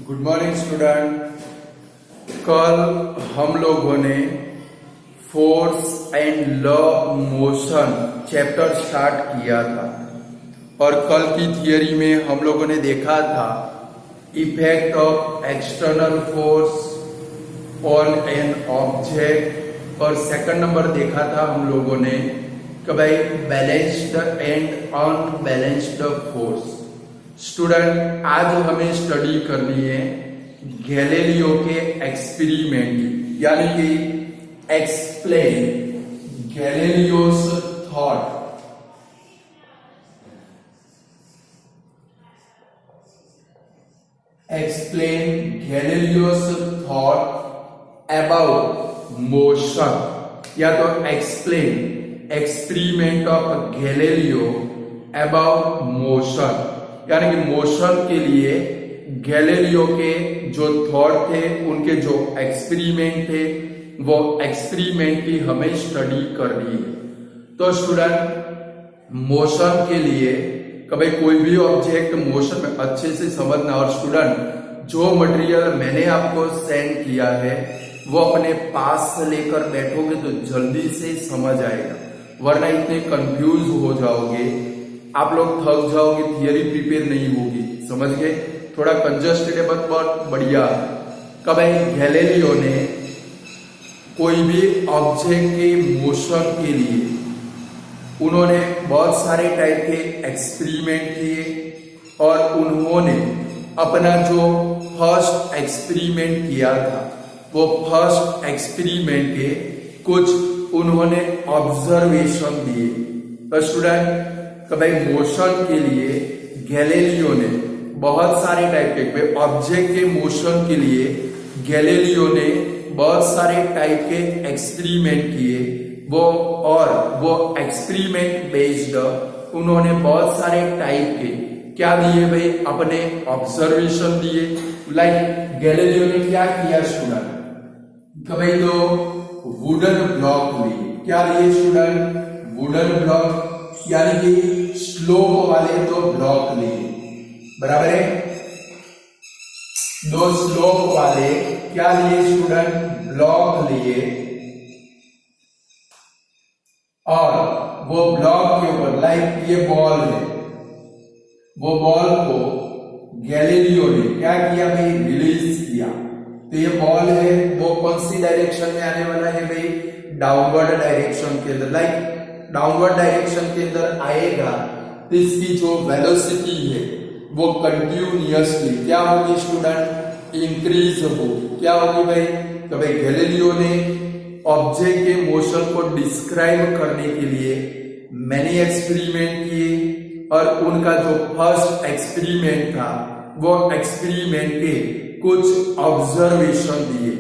Good morning student. कल हम लोगों ने force and law of motion chapter start किया था और कल की थियरी में हम लोगों ने देखा था effect of external force on an object और सेकंड नंबर देखा था हम लोगों ने कि भाई balanced and unbalanced force. Student आज हमें स्टडी करनी है गैलीलियो के एक्सपेरिमेंट यानी कि explain Galileo's thought. Explain Galileo's thought about motion या तो explain experiment of Galileo about motion यानी कि मोशन के लिए गैलीलियो के जो थॉट थे उनके जो एक्सपेरिमेंट थे वो एक्सपेरिमेंट की हमें स्टडी करनी है। तो स्टूडेंट मोशन के लिए कभी कोई भी ऑब्जेक्ट मोशन में अच्छे से समझना और स्टूडेंट जो मटेरियल मैंने आपको सेंड किया है वो अपने पास से लेकर बैठोगे तो जल्दी से समझ आएगा, वरना इतने कंफ्यूज हो जाओगे, आप लोग थक जाओगे, थियरी प्रिपेयर नहीं होगी। समझ गए? थोड़ा कंजस्टेड है बहुत बढ़िया। कब गैलीलियो ने कोई भी ऑब्जेक्ट के मोशन के लिए उन्होंने बहुत सारे टाइप के एक्सपेरिमेंट किए और उन्होंने अपना जो फर्स्ट एक्सपेरिमेंट किया था वो फर्स्ट एक्सपेरिमेंट के कुछ उन्होंने ऑब्जर्वेशन दिए। तो स्टूडेंट कभी मोशन के लिए गैलीलियो ने बहुत सारे टाइप के ऑब्जेक्ट के मोशन के लिए गैलीलियो ने बहुत सारे टाइप के एक्सपेरिमेंट किए वो एक्सपेरिमेंट बेस्ड उन्होंने बहुत सारे टाइप के क्या दिए भाई अपने ऑब्जर्वेशन दिए। लाइक गैलीलियो ने क्या किया स्टूडेंट कभी तो वुडन ब्लॉक लिए। क्या लिए स्टूडेंट? वुडन ब्लॉक यानी कि स्लोप वाले दो ब्लॉक लिए, बराबर है। दो स्लोप वाले क्या लिए स्टूडेंट? ब्लॉक लिए और वो ब्लॉक के ऊपर लाइक ये बॉल है, वो बॉल को गैलीलियो ने क्या किया भाई? रिलीज किया। तो ये बॉल है वो कौन सी डायरेक्शन में आने वाला है भाई? डाउनवर्ड डायरेक्शन के अंदर। लाइक डाउनवर्ड डायरेक्शन के अंदर आएगा तो इसकी जो वेलोसिटी है वो कंटिन्यूअसली क्या होगी स्टूडेंट? इंक्रीज होगी। क्या होगी भाई? तो भाई गैलीलियो ने ऑब्जेक्ट के मोशन को डिस्क्राइब करने के लिए मैनी एक्सपेरिमेंट किए और उनका जो फर्स्ट एक्सपेरिमेंट था वो एक्सपेरिमेंट के कुछ ऑब्जर्वेशन दिए।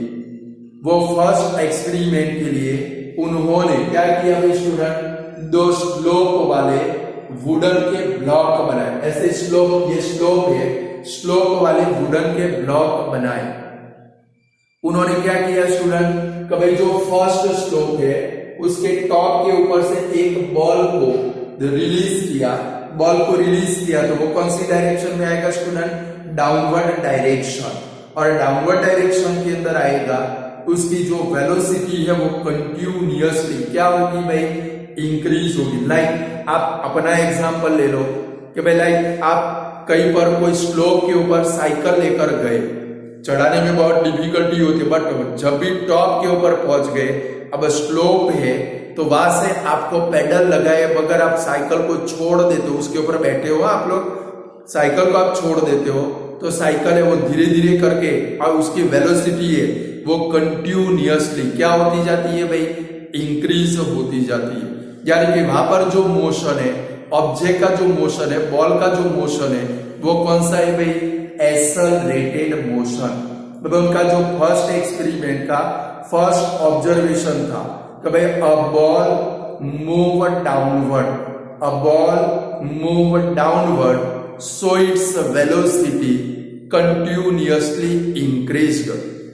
वो फर्स्ट एक्सपेरिमेंट के लिए उन्होंने क्या किया भाई स्टूडेंट? दो स्लोप वाले वुडन के ब्लॉक बनाए। ऐसे स्लोप, ये स्लोप है, स्लोप वाले वुडन के ब्लॉक बनाए। उन्होंने क्या किया स्टूडेंट? कभी जो फर्स्ट स्लोप है उसके टॉप के ऊपर से एक बॉल को रिलीज किया, बॉल को रिलीज किया तो वो कौन सी डायरेक्शन में आएगा स्टूडेंट? Downward direction. और डाउनवर्ड डायरेक्शन के अंदर आएगा उसकी जो वेलोसिटी है वो कंटिन्यूअसली क्या होगी भाई? इंक्रीज होगी। लाइक आप अपना एग्जांपल ले लो कि भाई लाइक आप कहीं पर कोई स्लोप के ऊपर साइकिल लेकर गए, चढ़ाने में बहुत डिफिकल्टी होती है, बट जब भी टॉप के ऊपर पहुंच गए, अब स्लोप है तो वहां से आपको पेडल लगाए, अगर आप साइकिल को छोड़ देते हो, उसके ऊपर बैठे हो आप लोग, साइकिल को आप छोड़ देते हो तो साइकिल है वो धीरे धीरे करके और उसकी वेलोसिटी है वो कंटिन्यूअसली क्या होती जाती है भाई? इंक्रीज होती जाती है। यानी कि वहां पर जो मोशन है, ऑब्जेक्ट का जो मोशन है, बॉल का जो मोशन है वो कौन सा है भाई? Accelerated motion. मतलब उनका जो फर्स्ट एक्सपेरिमेंट का फर्स्ट ऑब्जर्वेशन था कि भाई a ball move downward, a ball move downward so its velocity continuously increased।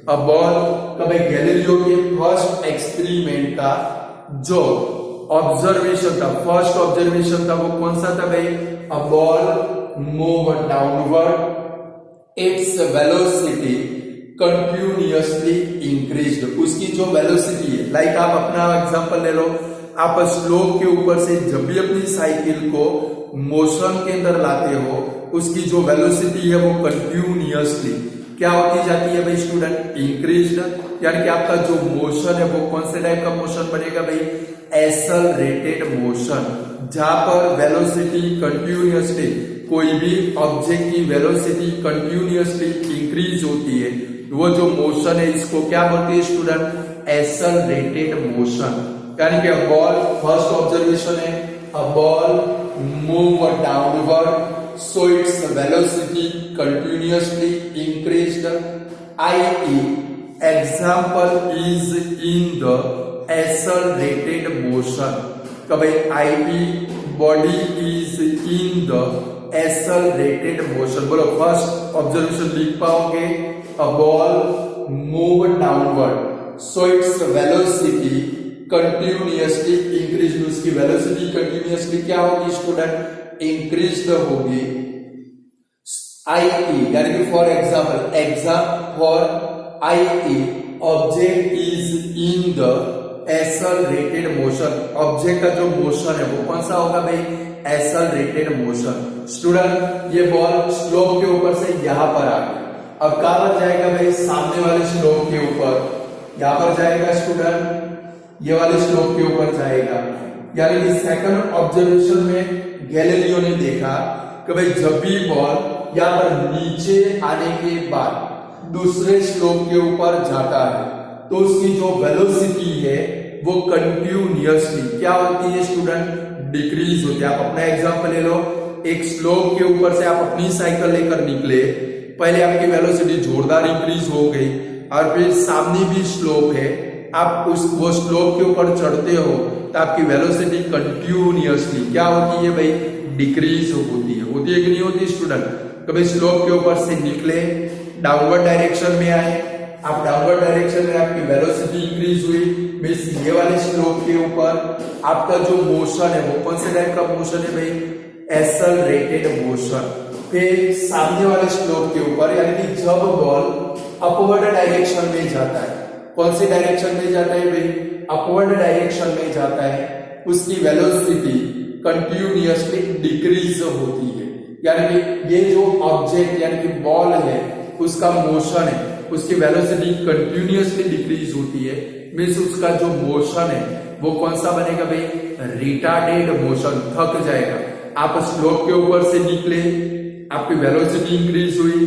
A ball कभी गैलीलियो के फर्स्ट एक्सपेरिमेंट का जो ऑब्जर्वेशन था, फर्स्ट ऑब्जर्वेशन था वो कौन सा था भाई? A ball move downward its velocity continuously increased, उसकी जो वेलोसिटी है, लाइक आप अपना एग्जांपल ले लो, आप स्लोप के ऊपर से जब भी अपनी साइकिल को मोशन के अंदर लाते हो, उसकी जो वेलोसिटी है वो कंटिन्यूअसली क्या होती जाती है भाई स्टूडेंट, इंक्रीज्ड। यानी कि आपका जो मोशन है वो कौन से टाइप का मोशन बनेगा भाई, एक्सेलरेटेड मोशन, जहां पर वेलोसिटी कंटिन्यूअसली, कोई भी ऑब्जेक्ट की वेलोसिटी कंटिन्यूअसली इंक्रीज होती है, वो जो मोशन है इसको क्या बोलते हैं स्टूडेंट, एक्सेलरेटेड मोशन। यानी कि बॉल, फर्स्ट ऑब्जर्वेशन है, a ball move downward so its velocity continuously increased, i.e. example is in the accelerated motion। कभी i.e. body is in the accelerated motion। बोलो फर्स्ट ऑब्जर्वेशन लिख पाओगे, a ball move downward so its velocity continuously increased, उसकी velocity continuously क्या होगी student, increase होगी। आई यानी कि for example, for I object is in the accelerated motion, object का जो मोशन है वो कौन सा होगा भाई, एक्सेलरेटेड मोशन। स्टूडेंट ये बॉल स्लोप के ऊपर से यहां पर आ गया, अब कहां पर जाएगा भाई, सामने वाले स्लोप के ऊपर, यहां पर जाएगा स्टूडेंट, ये वाले स्लोप के ऊपर जाएगा। यानी कि सेकंड ऑब्जर्वेशन में गैलीलियो ने देखा कि भाई जब भी बॉल यहां पर नीचे आने के बाद दूसरे स्लोप के ऊपर जाता है तो उसकी जो वेलोसिटी है वो कंटिन्यूअसली क्या होती है स्टूडेंट, डिक्रीज होती है। आप अपना एग्जांपल ले लो, एक स्लोप के ऊपर से आप अपनी साइकिल लेकर निकले, पहले आपकी वेलोसिटी जोरदार इंक्रीज हो गई और फिर सामने भी स्लोप है, आप वो स्लोप के ऊपर चढ़ते हो तो आपकी वेलोसिटी कंटिन्यूअसली क्या होती है भाई, डिक्रीज होती है कि नहीं होती स्टूडेंट। कभी स्लोप के ऊपर से निकले, डाउनवर्ड डायरेक्शन में आए, आप डाउनवर्ड डायरेक्शन में आपकी वेलोसिटी इंक्रीज हुई, मींस ये वाले स्लोप के ऊपर आपका जो मोशन है वो कौन से टाइप का मोशन है भाई, एक्सेलरेटेड मोशन। फिर सामने वाले स्लोप के ऊपर, यानी कि जब बॉल अपवर्ड डायरेक्शन में जाता है, कौन सी डायरेक्शन में जाता है भाई, अपवर्ड डायरेक्शन में जाता है, उसकी वेलोसिटी कंटिन्यूअसली डिक्रीज होती है। यानी कि ये जो ऑब्जेक्ट यानी कि बॉल है उसका मोशन है, उसकी वेलोसिटी कंटिन्यूअसली डिक्रीज होती है, मींस उसका जो मोशन है वो कौन सा बनेगा भाई, रिटार्डेड मोशन, थक जाएगा। आप स्लोप के ऊपर से निकले, आपकी वेलोसिटी इंक्रीज हुई,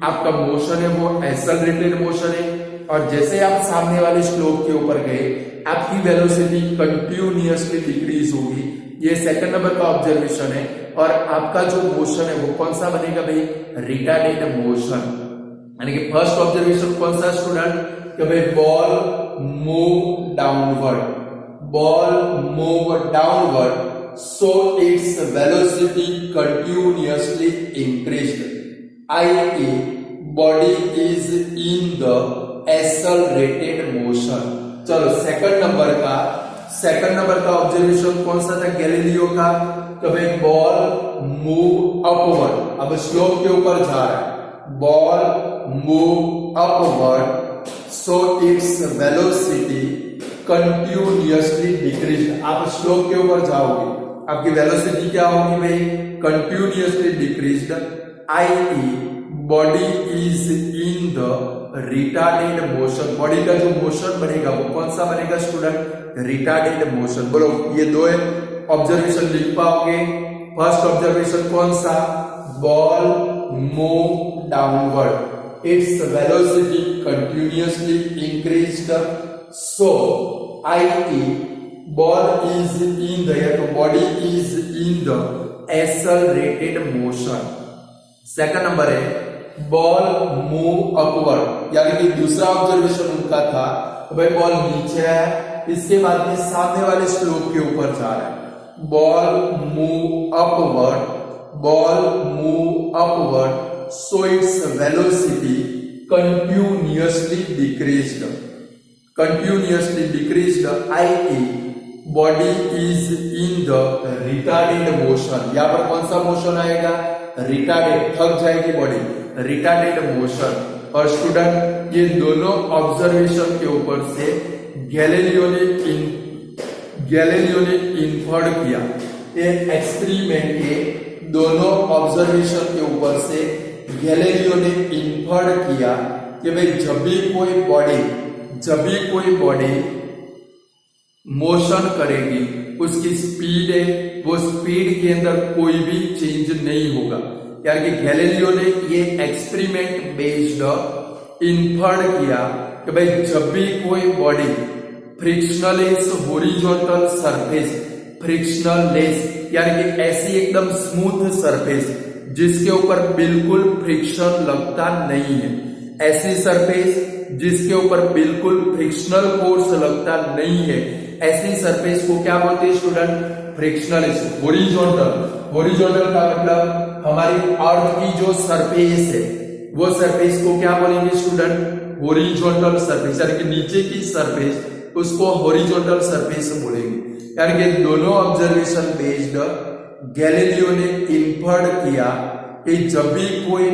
आपका मोशन है वो एक्सेलरेटेड मोशन है, और जैसे आप सामने वाले स्लोप के ऊपर गए आपकी वेलोसिटी कंटिन्यूअसली डिक्रीज होगी। ये सेकंड नंबर का ऑब्जर्वेशन है, और आपका जो मोशन है वो कौन सा बनेगा भाई, रिटार्डेड मोशन। यानी कि फर्स्ट ऑब्जर्वेशन कौन सा स्टूडेंट, कि भाई ball move downward, ball move downward so its velocity continuously increased, i.e. Body is in the accelerated motion. चलो सेकंड नंबर का ऑब्जर्वेशन कौन सा था गैलीलियो का, कभी बॉल मूव अपवर्ड, अब स्लोप के ऊपर जा रहा है, ball move upward so its velocity continuously decrease. आप स्लोप के ऊपर जाओगे, आपकी वेलोसिटी क्या होगी भाई, continuously decreased, i.e. Body is in the retarded motion. Body का जो मोशन बनेगा वो कौन सा बनेगा स्टूडेंट, रिटार्डेड मोशन। बोलो ये दो ऑब्जर्वेशन लिख पाओगे। फर्स्ट ऑब्जर्वेशन कौन सा, ball move downward, its velocity continuously increased, so i.e. Ball is in the, या तो body is in the accelerated motion. Second number है बॉल मूव अपवर्ड, यानी कि दूसरा ऑब्जर्वेशन उनका था तो भाई बॉल नीचे है, इसके बाद में सामने वाले स्लोप के ऊपर जा रहा है, ball move upward, ball move upward so its velocity continuously decreased, i.e. Body is in the retarded motion. यहां पर कौन सा मोशन आएगा, रिटार्डेड, थक जाएगी बॉडी, रिटार्डेड मोशन। और स्टूडेंट ये दोनों ऑब्जर्वेशन के ऊपर से गैलीलियो ने इन्फर्ड किया, ये एक्सपेरिमेंट के दोनों ऑब्जर्वेशन के ऊपर से गैलीलियो ने इन्फर्ड किया कि भाई जब भी कोई बॉडी मोशन करेगी, उसकी स्पीड है, वो स्पीड के अंदर कोई भी चेंज नहीं होगा। यानी कि गैलीलियो ने ये एक्सपेरिमेंट बेस्ड इन्फर्ड किया कि भाई जब भी कोई body frictionless horizontal surface, frictionless यानी कि ऐसी एकदम स्मूथ सरफेस जिसके ऊपर बिल्कुल फ्रिक्शन लगता नहीं है, ऐसी सरफेस जिसके ऊपर बिल्कुल फ्रिक्शनल फोर्स लगता नहीं है, ऐसी सरफेस को क्या बोलते हैं स्टूडेंट? फ्रिक्शनलेस हॉरिजॉन्टल का मतलब हमारी अर्थ की जो सरफेस है वो सरफेस को क्या बोलेंगे स्टूडेंट? हॉरिजॉन्टल सरफेस, यानी कि नीचे की सरफेस उसको हॉरिजॉन्टल सरफेस बोलेंगे। यानी कि दोनों ऑब्जर्वेशन बेस्ड गैलीलियो ने इन्फर्ड किया कि जब भी कोई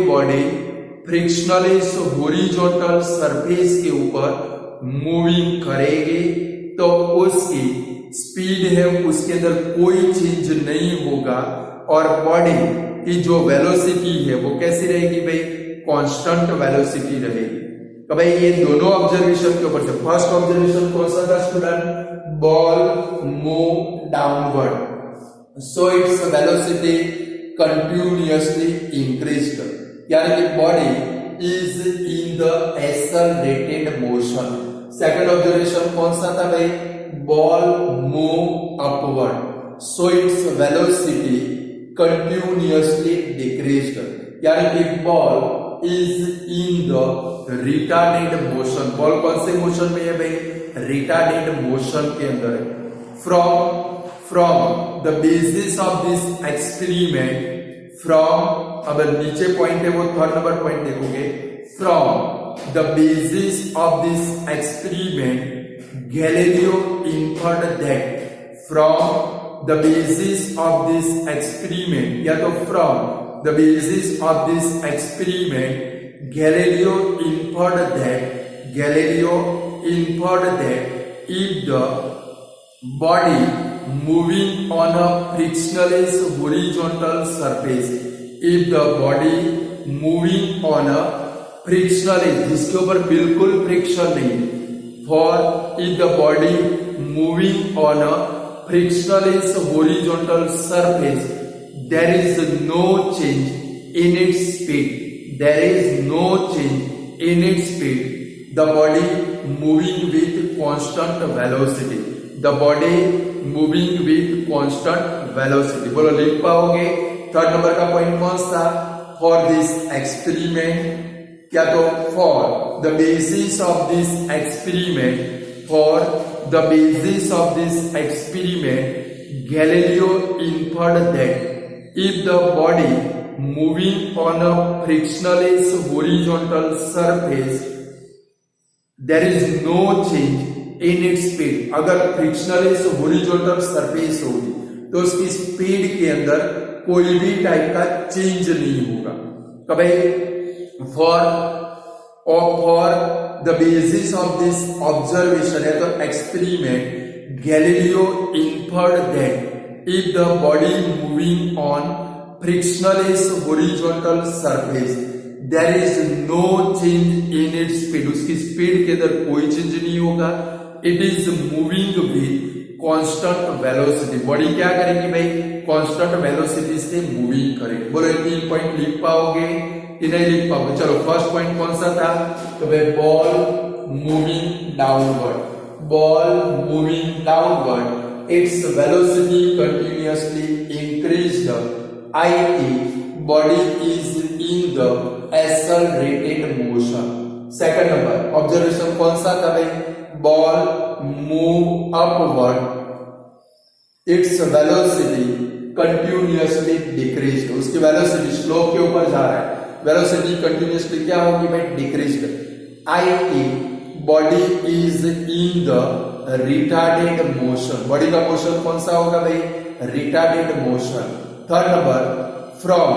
बॉडी फ्रिक्शनलेस हॉरिजॉन्टल सरफेस के ऊपर मूविंग करेगी तो उसकी स्पीड है उसके अंदर कोई चेंज नहीं होगा, और बॉडी की जो वेलोसिटी है वो कैसी रहेगी भाई? कांस्टेंट वेलोसिटी रहेगी। तो भाई ये दोनों ऑब्जर्वेशन के ऊपर से फर्स्ट ऑब्जर्वेशन कौन सा था student? Ball move downward, so its velocity continuously increased, यानी कि body is in the accelerated motion. Second observation कौन सा था भाई? Ball move upward, so its velocity continuously decreased, यानी कि ball is in the retarded motion. Ball कौन से मोशन में है भाई? रिटार्डेड मोशन के अंदर है। From the basis of this experiment, अब नीचे पॉइंट है वो थर्ड नंबर पॉइंट देखोगे, from the basis of this experiment Galileo inferred that, from the basis of this experiment, या तो from the basis of this experiment Galileo inferred that if the body moving on a frictionless horizontal surface, if the body moving on a frictionless जिसके ऊपर बिल्कुल friction नहीं, for if the body moving on a frictionless horizontal surface there is no change in its speed, there is no change in its speed, the body moving with constant velocity, the body moving with constant velocity। बोलो लिख पाओगे? Third number का point कौन सा? For this experiment, क्या तो for the basis of this experiment, for the basis of this experiment Galileo inferred that if the body moving on a frictionless horizontal surface there is no change in its speed, अगर frictionless horizontal surface होगी तो उसकी speed के अंदर कोई भी type का change नहीं होगा। कभी for the basis of this observation है तो experiment Galileo inferred that if the body moving on frictionless horizontal surface there is no change in its speed, उसकी स्पीड के अंदर कोई चेंज नहीं होगा, it is moving with constant velocity, body क्या करेगी भाई? constant velocity से मूविंग करेगी। बोलो 3 पॉइंट लिख पाओगे कि नहीं लिख पाओगे? चलो फर्स्ट पॉइंट कौन सा था? तो भाई ball moving downward, ball moving downward, its velocity continuously increased, i.e. body is in the accelerated motion। Second number observation कौन सा था भाई? Ball move upward, its velocity continuously decreased, उसकी वेलोसिटी स्लोप के ऊपर जा रहा है, वेलोसिटी कंटिन्यूअसली क्या होगी भाई? Decreased, i.e. Body is in the retarded motion, body का मोशन कौन सा होगा भाई? Retarded motion. Third number, from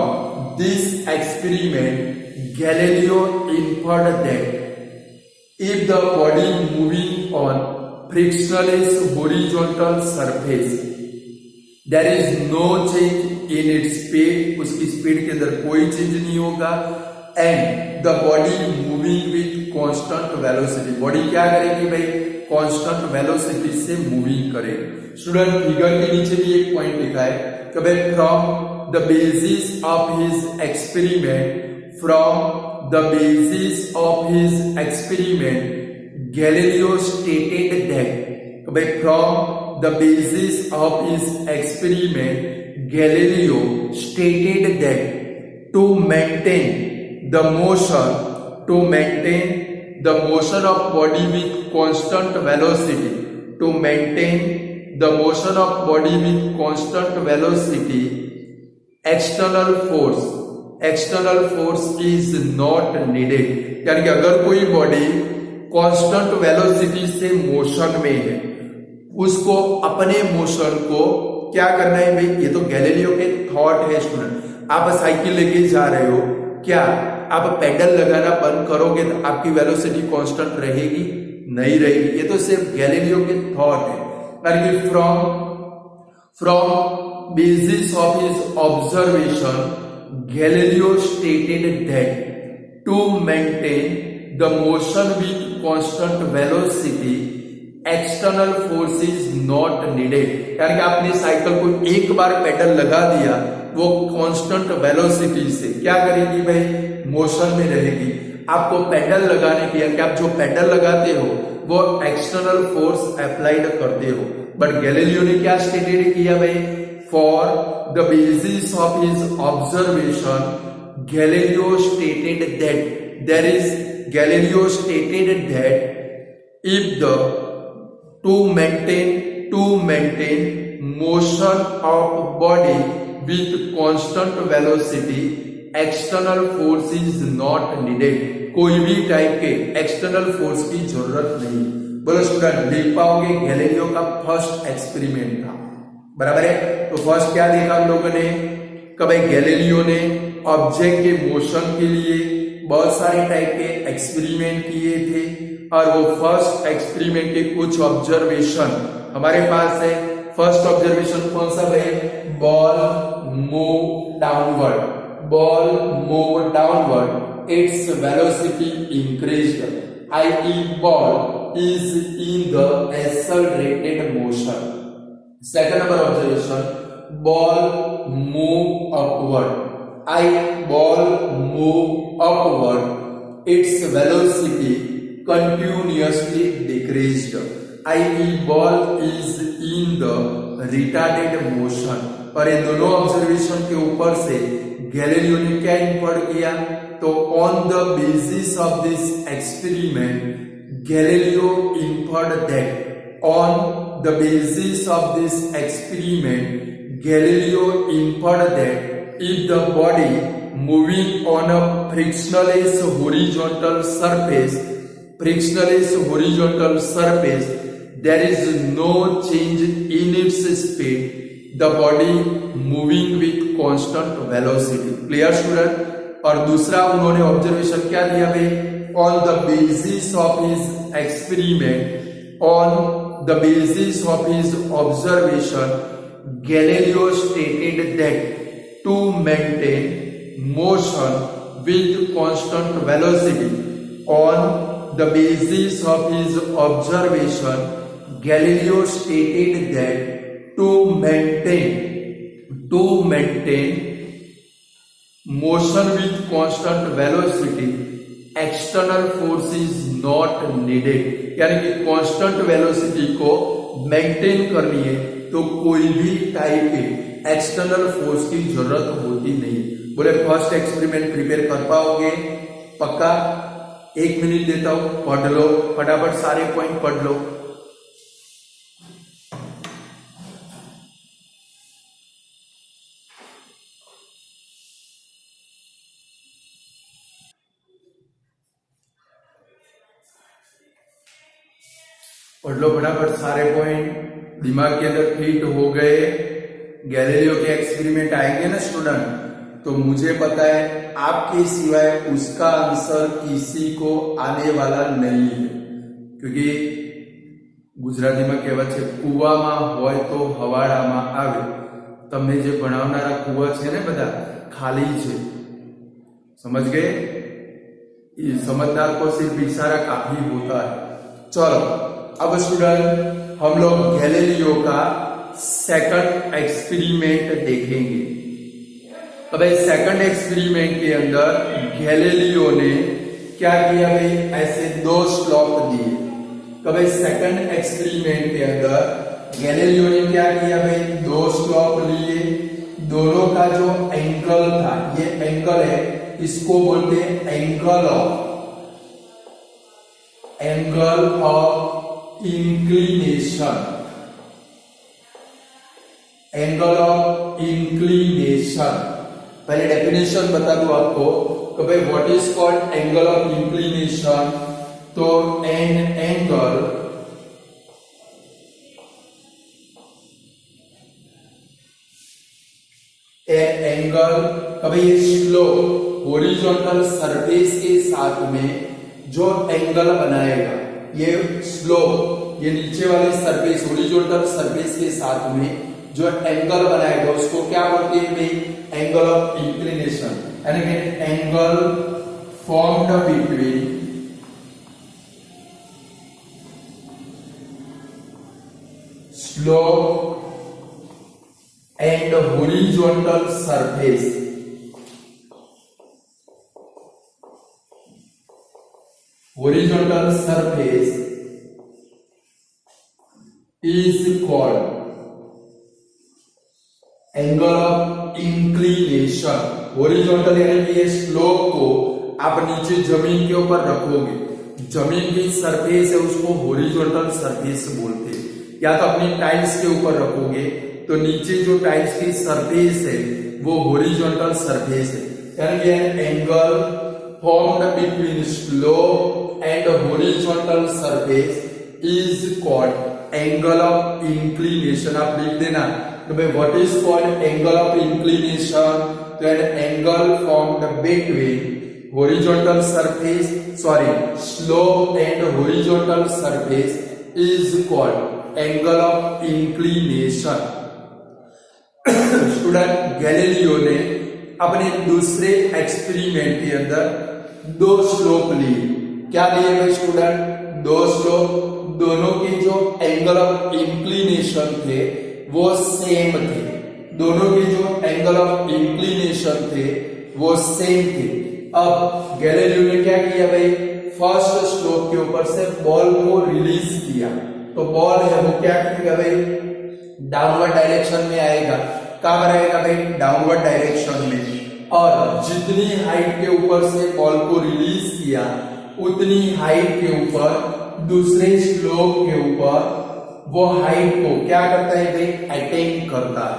this experiment Galileo inferred that if the body moving on frictionless horizontal surface there is no change in its speed, उसकी speed के अंदर कोई change नहीं होगा, and the body moving with constant velocity, body क्या करेगी भाई, constant velocity से मूविंग करे। स्टूडेंट फिगर के नीचे भी एक पॉइंट लिखा है कि भाई from the basis of his experiment, from the basis of his experiment Galileo stated that from the basis of his experiment Galileo stated that to maintain the motion of body with constant velocity, to maintain the motion of body with constant velocity external force is not needed, यानी कि अगर कोई body constant velocity से motion में है, उसको अपने motion को क्या करना है भाई, ये तो गैलीलियो के थॉट है। स्टूडेंट आप साइकिल लेके जा रहे हो, क्या आप पेडल लगाना बंद करोगे तो आपकी वेलोसिटी कांस्टेंट रहेगी? नहीं रहेगी। ये तो सिर्फ गैलीलियो के थॉट है। यानी कि from basis of his observation Galileo stated that to maintain the motion with constant velocity, external force is not needed। यानी कि आपने साइकिल को एक बार पेडल लगा दिया, वो कांस्टेंट वेलोसिटी से क्या करेगी भाई, मोशन में रहेगी। आपको पेडल लगाने की, कि आप जो पेडल लगाते हो वो एक्सटर्नल फोर्स अप्लाइड करते हो, बट गैलीलियो ने क्या स्टेटेड किया भाई, for the basis of his observation Galileo stated that if the to maintain motion of body with constant velocity external force is not needed, कोई भी टाइप के external force की जरूरत नहीं। बोलो स्टूडेंट, लिख पाओगे गैलीलियो का फर्स्ट एक्सपेरिमेंट था, बराबर है। तो फर्स्ट क्या देखा हम लोगों ने, कभी गैलीलियो ने ऑब्जेक्ट के मोशन के लिए बहुत सारे टाइप के एक्सपेरिमेंट किए थे, और वो फर्स्ट एक्सपेरिमेंट के कुछ ऑब्जर्वेशन हमारे पास है। फर्स्ट ऑब्जर्वेशन कौन सा है, ball move downward, its velocity increased, i.e. ball is in the accelerated motion। Second number observation, ball move upward, its velocity continuously decreased, i.e. ball is in the retarded motion। और इन दोनों observation के ऊपर से Galileo ने क्या infer किया, तो on the basis of this experiment Galileo inferred that, on the basis of this experiment Galileo inferred that if the body moving on a frictionless horizontal surface there is no change in its speed, the body moving with constant velocity। Clear student. और दूसरा उन्होंने observation क्या दिया भाई, on the basis of his experiment, on the basis of his observation Galileo stated that to maintain motion with constant velocity, on the basis of his observation Galileo stated that to maintain motion with constant velocity external force is not needed, यानी कि constant velocity को maintain करनी है तो कोई भी type के external force की जरूरत होती नहीं। बोले फर्स्ट एक्सपेरिमेंट प्रिपेयर कर पाओगे पक्का? 1 मिनट देता हूं, पढ़ लो फटाफट, सारे पॉइंट पढ़ लो। पढ़ लो फटाफट सारे पॉइंट, दिमाग के अंदर फिट हो गए। गैलीलियो के एक्सपेरिमेंट आएंगे ना स्टूडेंट, तो मुझे पता है आपके सिवाय उसका आंसर किसी को आने वाला नहीं है, क्योंकि गुजरातीમાં કહેવત છે કુવામાં હોય તો હવાડામાં આવે। તમને જે ભણાવનારા કુવા છે ને બધા ખાલી છે, समझ गए? समझदार को सिर्फ इशारा काफी होता है। चलो अब स्टूडेंट हम लोग गैलीलियो का सेकंड एक्सपेरिमेंट देखेंगे। तो भाई सेकंड एक्सपेरिमेंट के अंदर गैलीलियो ने क्या किया भाई, ऐसे दो स्लोप दिए। तो भाई सेकंड एक्सपेरिमेंट के अंदर गैलीलियो ने क्या किया भाई, दो स्लोप लिए, दोनों का जो एंगल था, ये एंगल है, इसको बोलते हैं angle of inclination. Angle of inclination, पहले डेफिनेशन बता दूं आपको कि भाई what is called angle of inclination. तो एन एंगल कभी ये स्लोप हॉरिजॉन्टल सरफेस के साथ में जो एंगल बनाएगा, ये स्लोप, ये नीचे वाले सरफेस हॉरिजॉन्टल सरफेस के साथ में जो एंगल बनाएगा उसको क्या बोलते हैं भाई, एंगल ऑफ इंक्लिनेशन। यानी कि angle formed between slope and horizontal surface is called angle of inclination। horizontal यानी कि ये स्लोप को आप नीचे जमीन के ऊपर रखोगे, जमीन की सरफेस है उसको हॉरिजॉन्टल सरफेस बोलते हैं, या तो अपनी टाइल्स के ऊपर रखोगे तो नीचे जो टाइल्स की सरफेस है वो हॉरिजॉन्टल सरफेस है। यानी angle formed between slope and horizontal surface is called angle of inclination. आप लिख देना तो भाई what is called angle of inclination, तो angle formed between horizontal surface slope and horizontal surface is called angle of inclination. Student Galileo ने अपने दूसरे experiment के अंदर दो स्लोप लिए। क्या लिए भाई स्टूडेंट, दो स्लोप, दोनों के जो एंगल ऑफ इंक्लिनेशन थे वो सेम थे, दोनों के जो एंगल ऑफ इंक्लिनेशन थे वो सेम थे। अब गैलीलियो ने क्या किया भाई, फर्स्ट स्लोप के ऊपर से बॉल को रिलीज किया, तो बॉल है वो क्या करेगा भाई, डाउनवर्ड डायरेक्शन में आएगा। कहां रहेगा भाई, डाउनवर्ड डायरेक्शन में। और जितनी हाइट के ऊपर से बॉल को रिलीज किया उतनी हाइट के ऊपर दूसरे स्लोप के ऊपर वो हाइट को क्या करता है भाई, अटेन करता है।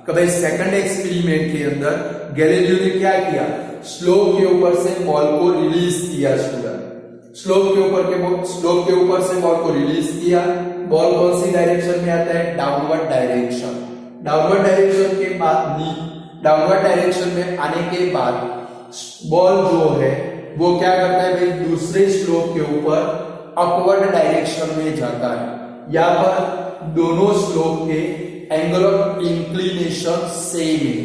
कभी सेकंड एक्सपेरिमेंट के अंदर गैलीलियो ने क्या किया, स्लोप के ऊपर से बॉल को रिलीज किया। स्टूडेंट स्लोप के ऊपर से बॉल को रिलीज किया, बॉल कौन सी डायरेक्शन में आता है, डाउनवर्ड डायरेक्शन। डाउनवर्ड डायरेक्शन में आने के बाद बॉल जो है वो क्या करता है भाई, दूसरे स्लोप के ऊपर अपवर्ड डायरेक्शन में जाता है। यहाँ पर दोनों स्लोप के एंगल ऑफ इंक्लिनेशन सेम है,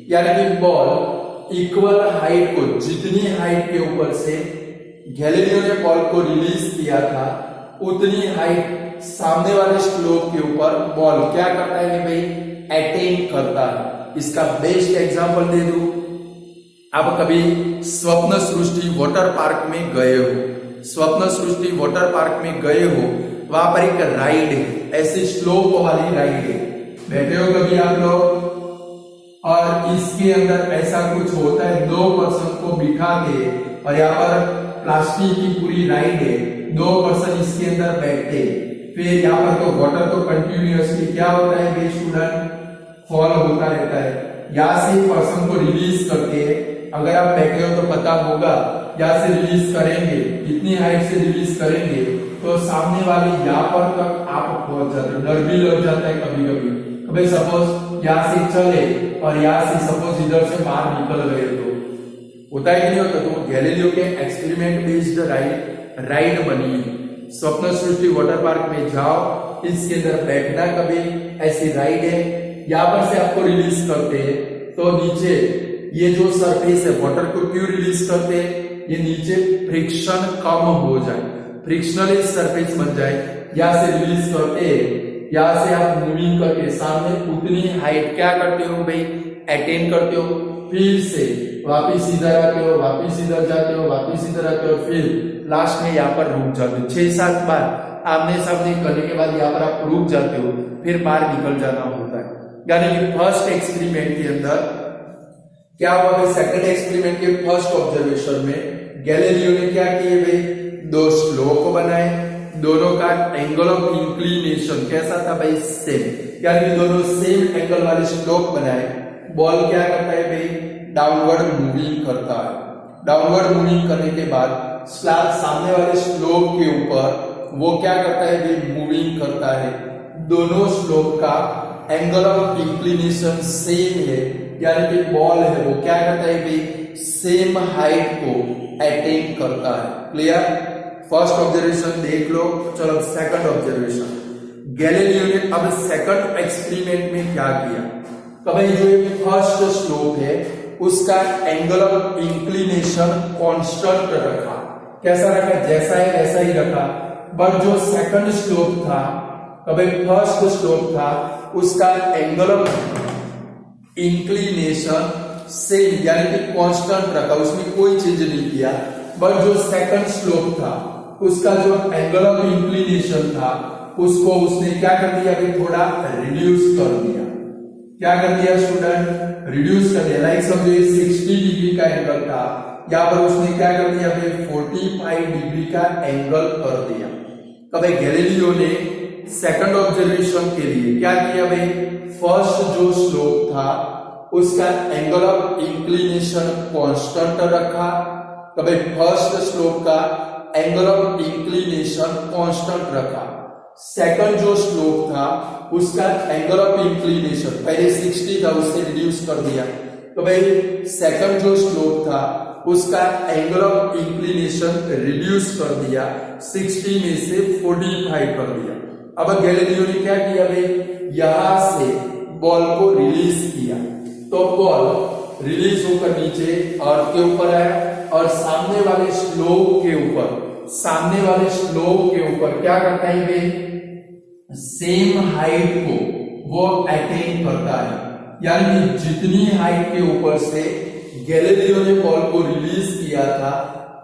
यानी कि बॉल इक्वल हाइट को, जितनी हाइट के ऊपर से गैलीलियो ने बॉल को रिलीज किया था उतनी हाइट सामने वाले स्लोप के ऊपर बॉल क्या करता है भाई, अटेन करता है। इसका बेस्ट एग्जांपल दे दूं, आप कभी स्वप्न सृष्टि वाटर पार्क में गए हो, स्वप्न सृष्टि वाटर पार्क में गए हो, वहां पर एक राइड है, ऐसी स्लोप वाली राइड है, बैठे हो कभी आप लोग, और इसके अंदर ऐसा कुछ होता है, दो पर्सन को बिठा के, और यहाँ पर प्लास्टिक की पूरी राइड है, दो पर्सन इसके अंदर बैठते, फिर यहाँ पर तो वाटर तो कंटिन्यूअसली क्या होता है भाई स्टूडेंट, फॉल होता रहता है। यहाँ से पर्सन को रिलीज करते हैं, अगर आप बैठे हो तो पता होगा, यहाँ से रिलीज करेंगे, इतनी हाइट से रिलीज करेंगे तो सामने वाले यहाँ पर तक आप पहुंच जाते हो, डर भी लग जाता है कभी कभी। भाई सपोज यहाँ से चले और यहाँ से सपोज इधर से बाहर निकल गए तो होता है कि नहीं होता। तो गैलीलियो के एक्सपेरिमेंट बेस्ड राइड बनी है। स्वप्न सृष्टि वाटर पार्क में जाओ, इसके अंदर बैठना कभी, ऐसी राइड है। यहाँ पर से आपको रिलीज करते हैं तो नीचे ये जो सरफेस है वाटर को क्यों रिलीज करते हैं, ये नीचे फ्रिक्शन कम हो जाए, फ्रिक्शनल सरफेस बन जाए, यहाँ से रिलीज करते हैं। यहाँ से आप मूविंग करके सामने उतनी हाइट क्या करते हो भाई, अटेन करते हो, फिर से वापिस इधर आते हो, वापिस इधर जाते हो, वापिस इधर आते हो, फिर लास्ट में यहाँ पर रुक जाते हो। 6-7 बार आमने सामने करने के बाद यहाँ पर आप रुक जाते हो, फिर बाहर निकल जाना होता है। यानी कि फर्स्ट एक्सपेरिमेंट के अंदर क्या हुआ भाई, सेकंड एक्सपेरिमेंट के फर्स्ट ऑब्जर्वेशन में गैलीलियो ने क्या किए भाई, 2 स्लोप बनाए, दोनों का एंगल ऑफ इंक्लिनेशन कैसा था भाई, सेम, यानी कि दोनों सेम एंगल वाले स्लोप बनाए। बॉल क्या करता है भाई, डाउनवर्ड मूविंग करता है। डाउनवर्ड मूविंग करने के बाद सामने वाले स्लोप के ऊपर वो क्या करता है भाई, मूविंग करता है। दोनों स्लोप का एंगल ऑफ इंक्लिनेशन सेम है, यानी कि बॉल है वो क्या करता है भाई, सेम हाइट को अटेन करता है। क्लियर, फर्स्ट ऑब्जर्वेशन देख लो। चलो सेकंड ऑब्जर्वेशन, गैलीलियो ने अब सेकंड एक्सपेरिमेंट में क्या किया, कभी जो फर्स्ट स्लोप है उसका एंगल ऑफ इंक्लिनेशन कांस्टेंट रखा। कैसा रखा, जैसा है वैसा ही रखा। बट जो सेकंड स्लोप था, कभी फर्स्ट स्लोप था, उसका एंगल ऑफ इंक्लिनेशन सेम यानी कि कांस्टेंट रखा, उसमें कोई चेंज नहीं किया। बट जो सेकंड स्लोप था उसका जो एंगल ऑफ इंक्लिनेशन था उसको उसने क्या कर दिया भाई, थोड़ा रिड्यूस कर दिया। क्या कर दिया स्टूडेंट, रिड्यूस कर दिया। लाइक समझो 60 डिग्री का एंगल था, यहाँ पर उसने क्या कर दिया भाई, 45 डिग्री का एंगल कर दिया। कभी गैलीलियो ने सेकंड ऑब्जर्वेशन के लिए क्या किया भाई, फर्स्ट जो स्लोप था उसका एंगल ऑफ इंक्लिनेशन कांस्टेंट रखा। कभी फर्स्ट स्लोप का एंगल ऑफ इंक्लिनेशन कांस्टेंट रखा। सेकंड जो स्लोप था उसका एंगल ऑफ इंक्लिनेशन पहले 60 था, उससे रिड्यूस कर दिया। तो भाई सेकंड जो स्लोप था उसका एंगल ऑफ इंक्लिनेशन रिड्यूस कर दिया, 60 में से 45 कर दिया। अब गैलीलियो ने क्या किया भाई, यहां से बॉल को रिलीज किया, तो बॉल रिलीज होकर नीचे अर्थ के ऊपर आया और सामने वाले स्लोप के ऊपर क्या करता है भाई, सेम हाइट को वो अटेन करता है। यानी जितनी हाइट के ऊपर से गैलीलियो ने बॉल को रिलीज किया था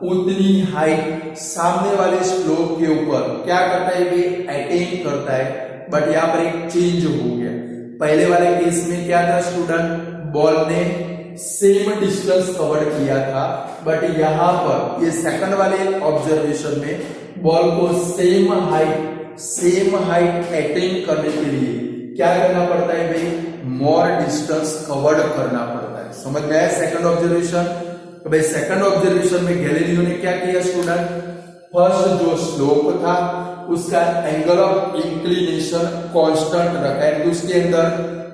उतनी हाइट सामने वाले स्लोप के ऊपर क्या करता है भाई, अटेन करता है। बट यहाँ पर एक चेंज हो गया। पहले वाले केस में क्या था स्टूडेंट, बॉल ने सेम डिस्टेंस कवर किया था, बट यहाँ पर ये सेकंड वाले ऑब्जर्वेशन में बॉल को सेम हाइट अटेन करने के लिए क्या करना पड़ता है भाई, मोर डिस्टेंस कवर्ड करना पड़ता है। समझ में आया सेकंड ऑब्जर्वेशन। तो भाई सेकंड ऑब्जर्वेशन में गैलीलियो ने क्या किया स्टूडेंट, फर्स्ट जो स्लोप था उसका एंगल ऑफ इंक्लिनेशन कांस्टेंट रखा है, उसके अंदर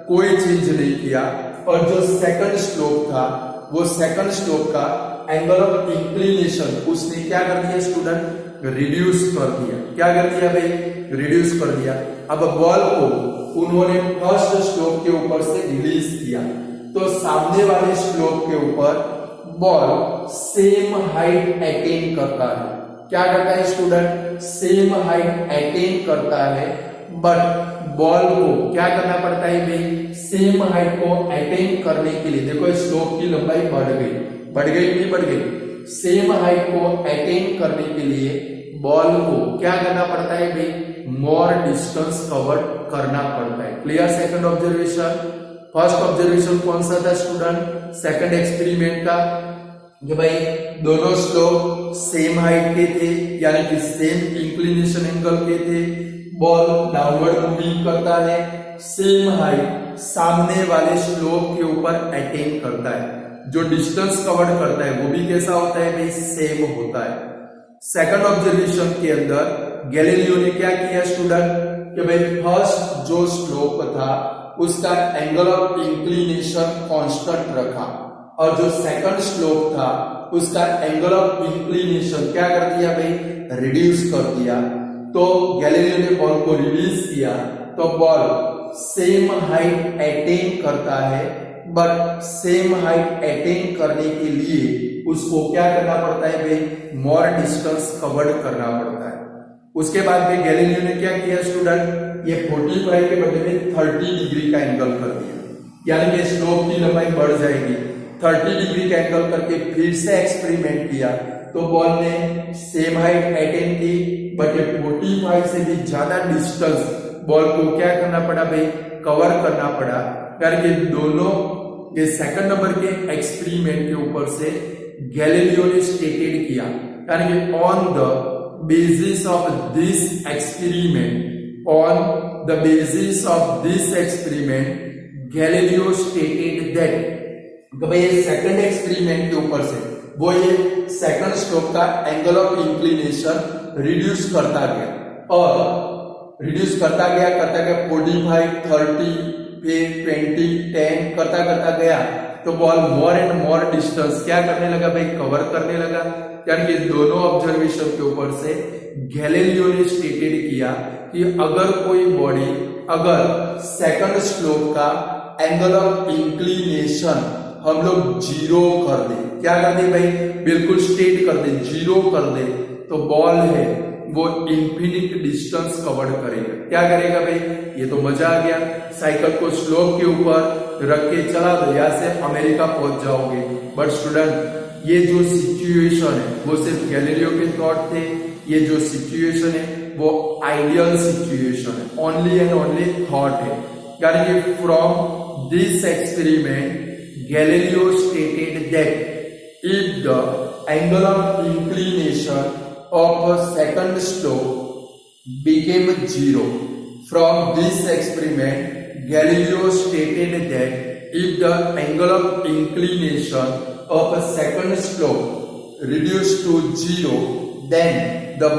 कोई चेंज नहीं किया। और जो सेकंड स्लोप था वो सेकंड स्लोप का एंगल ऑफ इंक्लिनेशन उसने क्या कर दिया स्टूडेंट, रिड्यूस कर दिया। क्या कर दिया भाई, रिड्यूस कर दिया। अब बॉल को उन्होंने फर्स्ट स्लोप के ऊपर से रिलीज किया, तो सामने वाले स्लोप के ऊपर बॉल सेम हाइट अटेन करता है। क्या करता है स्टूडेंट, सेम हाइट अटेन करता है। बट बॉल को क्या करना पड़ता है भाई, सेम हाइट को अटेन करने के लिए देखो स्लोप की लंबाई बढ़ गई, सेम हाइट को अटेन करने के लिए बॉल को क्या करना पड़ता है भाई, मोर डिस्टेंस कवर करना पड़ता है। Clear second observation. First observation कौन सा था स्टूडेंट, सेकंड एक्सपेरिमेंट का, कि भाई दोनों स्लोप सेम हाइट के थे यानी कि सेम इंक्लिनेशन एंगल के थे। बॉल डाउनवर्ड मूविंग करता है, सेम हाइट सामने वाले स्लोप के ऊपर अटेन करता है। जो डिस्टेंस कवर करता है वो भी कैसा होता है भाई, सेम होता है। सेकंड ऑब्जर्वेशन के अंदर गैलीलियो ने क्या किया स्टूडेंट, कि भाई फर्स्ट जो स्लोप था उसका एंगल ऑफ इंक्लिनेशन कांस्टेंट रखा, और जो सेकंड स्लोप था उसका एंगल ऑफ इंक्लिनेशन क्या कर दिया भाई, रिड्यूस कर दिया। तो गैलीलियो ने बॉल को रिलीज किया तो बॉल सेम हाइट अटेन करता है, बट सेम हाइट अटेन करने के लिए उसको क्या करना पड़ता है भाई, मोर डिस्टेंस कवर्ड करना पड़ता है। उसके बाद में गैलीलियो ने क्या किया स्टूडेंट, ये 45 के बदले में 30 डिग्री का एंगल कर दिया, यानी कि स्लोप की लंबाई बढ़ जाएगी। 30 डिग्री का एंगल करके फिर से एक्सपेरिमेंट किया तो बॉल ने सेम हाइट अटेन की, बट 45 से भी ज्यादा डिस्टेंस बॉल को क्या करना पड़ा भाई, कवर करना पड़ा। यानी कि दोनों ये सेकंड नंबर के एक्सपेरिमेंट के ऊपर से गैलीलियो ने स्टेटेड किया, यानी कि on the basis of this experiment, on the basis of this experiment Galileo stated that, भाई ये सेकंड एक्सपेरिमेंट के ऊपर से वो ये सेकंड स्ट्रोक का एंगल ऑफ इंक्लिनेशन रिड्यूस करता गया, और रिड्यूस करता गया 45, 30, फिर 20, 10 करता करता गया तो ball more and more distance क्या करने लगा भाई, कवर करने लगा। यानी कि दोनों ऑब्जर्वेशन के ऊपर से गैलीलियो ने स्टेटेड किया कि अगर कोई बॉडी अगर सेकंड स्लोप का एंगल ऑफ इंक्लिनेशन हम लोग 0 कर दे, क्या कर दे भाई, बिल्कुल स्ट्रेट कर दे, 0 कर दे, तो बॉल है वो इंफिनिट डिस्टेंस कवर करेगा। क्या करेगा भाई, ये तो मजा आ गया, साइकिल को स्लोप के ऊपर रख के चला दो, यहाँ से अमेरिका पहुंच जाओगे। बट स्टूडेंट ये जो सिचुएशन है वो सिर्फ गैलीलियो के थॉट थे, ये जो सिचुएशन है वो आइडियल सिचुएशन है, ओनली एंड ओनली थॉट है। यानी कि from this experiment Galileo stated that if the angle of inclination of a second slope became 0, from this experiment, Galileo stated that if the angle of inclination of a second slope reduced to 0, then the